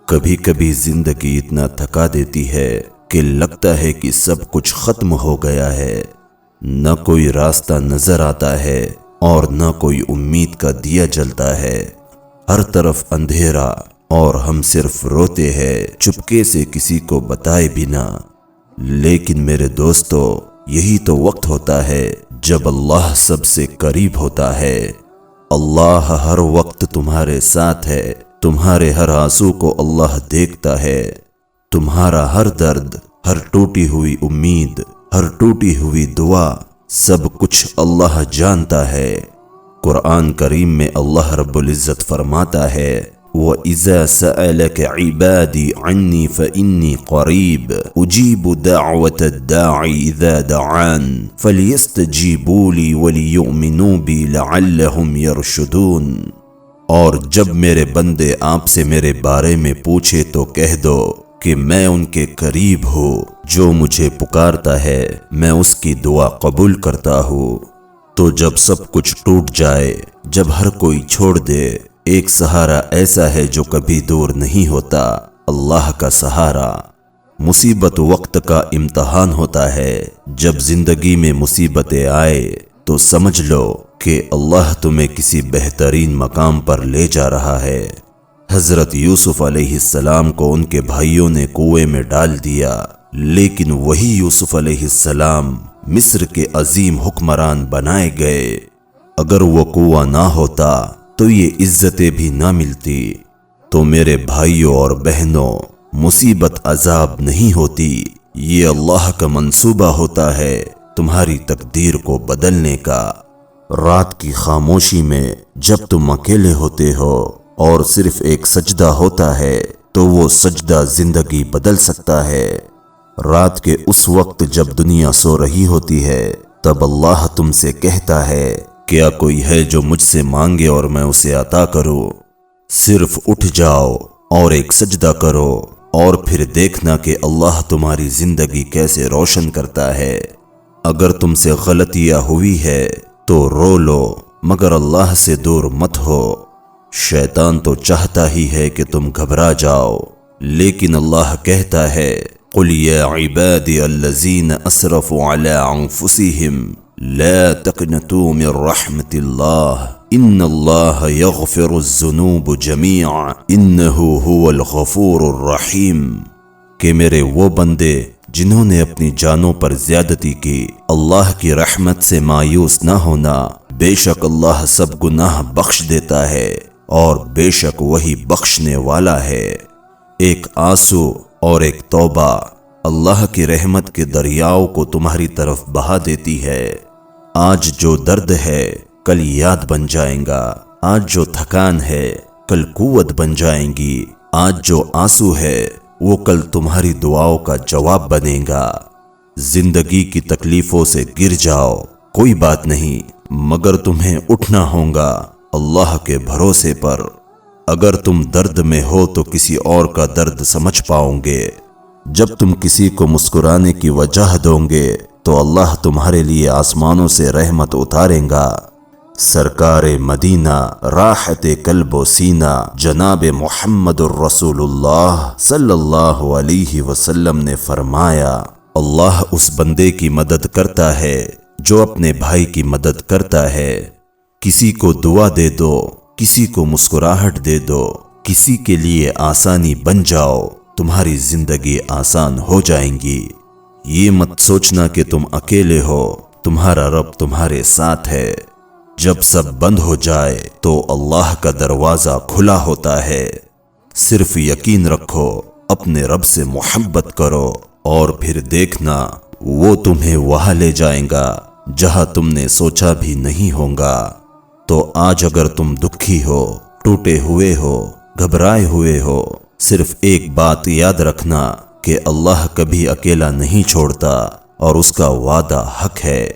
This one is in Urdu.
کبھی کبھی زندگی اتنا تھکا دیتی ہے کہ لگتا ہے کہ سب کچھ ختم ہو گیا ہے، نہ کوئی راستہ نظر آتا ہے اور نہ کوئی امید کا دیا جلتا ہے۔ ہر طرف اندھیرا اور ہم صرف روتے ہیں، چپکے سے کسی کو بتائے بنا۔ لیکن میرے دوستو، یہی تو وقت ہوتا ہے جب اللہ سب سے قریب ہوتا ہے۔ اللہ ہر وقت تمہارے ساتھ ہے، تمہارے ہر آنسو کو اللہ دیکھتا ہے، تمہارا ہر درد، ہر ٹوٹی ہوئی امید، ہر ٹوٹی ہوئی دعا، سب کچھ اللہ جانتا ہے۔ قرآن کریم میں اللہ رب العزت فرماتا ہے وَإِذَا سَأَلَكَ عِبَادِي عَنِّي فَإِنِّي قَرِيبٌ أُجِيبُ دَعْوَةَ الدَّاعِ إِذَا دَعَانِ فَلْيَسْتَجِيبُوا لِي وَلْيُؤْمِنُوا بِي لَعَلَّهُمْ يَرْشُدُونَ۔ اور جب میرے بندے آپ سے میرے بارے میں پوچھے تو کہہ دو کہ میں ان کے قریب ہوں، جو مجھے پکارتا ہے میں اس کی دعا قبول کرتا ہوں۔ تو جب سب کچھ ٹوٹ جائے، جب ہر کوئی چھوڑ دے، ایک سہارا ایسا ہے جو کبھی دور نہیں ہوتا، اللہ کا سہارا۔ مصیبت وقت کا امتحان ہوتا ہے۔ جب زندگی میں مصیبتیں آئے تو سمجھ لو کہ اللہ تمہیں کسی بہترین مقام پر لے جا رہا ہے۔ حضرت یوسف علیہ السلام کو ان کے بھائیوں نے کنویں میں ڈال دیا، لیکن وہی یوسف علیہ السلام مصر کے عظیم حکمران بنائے گئے۔ اگر وہ کنواں نہ ہوتا تو یہ عزتیں بھی نہ ملتی۔ تو میرے بھائیوں اور بہنوں، مصیبت عذاب نہیں ہوتی، یہ اللہ کا منصوبہ ہوتا ہے تمہاری تقدیر کو بدلنے کا۔ رات کی خاموشی میں جب تم اکیلے ہوتے ہو اور صرف ایک سجدہ ہوتا ہے تو وہ سجدہ زندگی بدل سکتا ہے۔ رات کے اس وقت جب دنیا سو رہی ہوتی ہے تب اللہ تم سے کہتا ہے کیا کوئی ہے جو مجھ سے مانگے اور میں اسے عطا کروں؟ صرف اٹھ جاؤ اور ایک سجدہ کرو اور پھر دیکھنا کہ اللہ تمہاری زندگی کیسے روشن کرتا ہے۔ اگر تم سے غلطیاں ہوئی ہے تو رو لو، مگر اللہ سے دور مت ہو۔ شیطان تو چاہتا ہی ہے کہ تم گھبرا جاؤ، لیکن اللہ کہتا ہے قُلْ يَا عِبَادِيَ الَّذِينَ أَسْرَفُوا عَلَىٰ أَنفُسِهِمْ لَا تَقْنَطُوا مِن رَحْمَةِ اللَّهِ إِنَّ اللَّهَ يَغْفِرُ الذُّنُوبَ جَمِيعًا إِنَّهُ هُوَ الْغَفُورُ الرَّحِيمُ کہ میرے وہ بندے جنہوں نے اپنی جانوں پر زیادتی کی، اللہ کی رحمت سے مایوس نہ ہونا، بے شک اللہ سب گناہ بخش دیتا ہے اور بے شک وہی بخشنے والا ہے۔ ایک آنسو اور ایک توبہ اللہ کی رحمت کے دریاؤں کو تمہاری طرف بہا دیتی ہے۔ آج جو درد ہے کل یاد بن جائیں گا، آج جو تھکان ہے کل قوت بن جائیں گی، آج جو آنسو ہے وہ کل تمہاری دعاؤں کا جواب بنے گا۔ زندگی کی تکلیفوں سے گر جاؤ، کوئی بات نہیں، مگر تمہیں اٹھنا ہوگا اللہ کے بھروسے پر۔ اگر تم درد میں ہو تو کسی اور کا درد سمجھ پاؤ گے۔ جب تم کسی کو مسکرانے کی وجہ دو گے تو اللہ تمہارے لیے آسمانوں سے رحمت اتارے گا۔ سرکار مدینہ، راحت قلب و سینہ، جناب محمد الرسول اللہ صلی اللہ علیہ وسلم نے فرمایا اللہ اس بندے کی مدد کرتا ہے جو اپنے بھائی کی مدد کرتا ہے۔ کسی کو دعا دے دو، کسی کو مسکراہٹ دے دو، کسی کے لیے آسانی بن جاؤ، تمہاری زندگی آسان ہو جائیں گی۔ یہ مت سوچنا کہ تم اکیلے ہو، تمہارا رب تمہارے ساتھ ہے۔ جب سب بند ہو جائے تو اللہ کا دروازہ کھلا ہوتا ہے۔ صرف یقین رکھو، اپنے رب سے محبت کرو اور پھر دیکھنا وہ تمہیں وہاں لے جائیں گا جہاں تم نے سوچا بھی نہیں ہوگا۔ تو آج اگر تم دکھی ہو، ٹوٹے ہوئے ہو، گھبرائے ہوئے ہو، صرف ایک بات یاد رکھنا کہ اللہ کبھی اکیلا نہیں چھوڑتا اور اس کا وعدہ حق ہے۔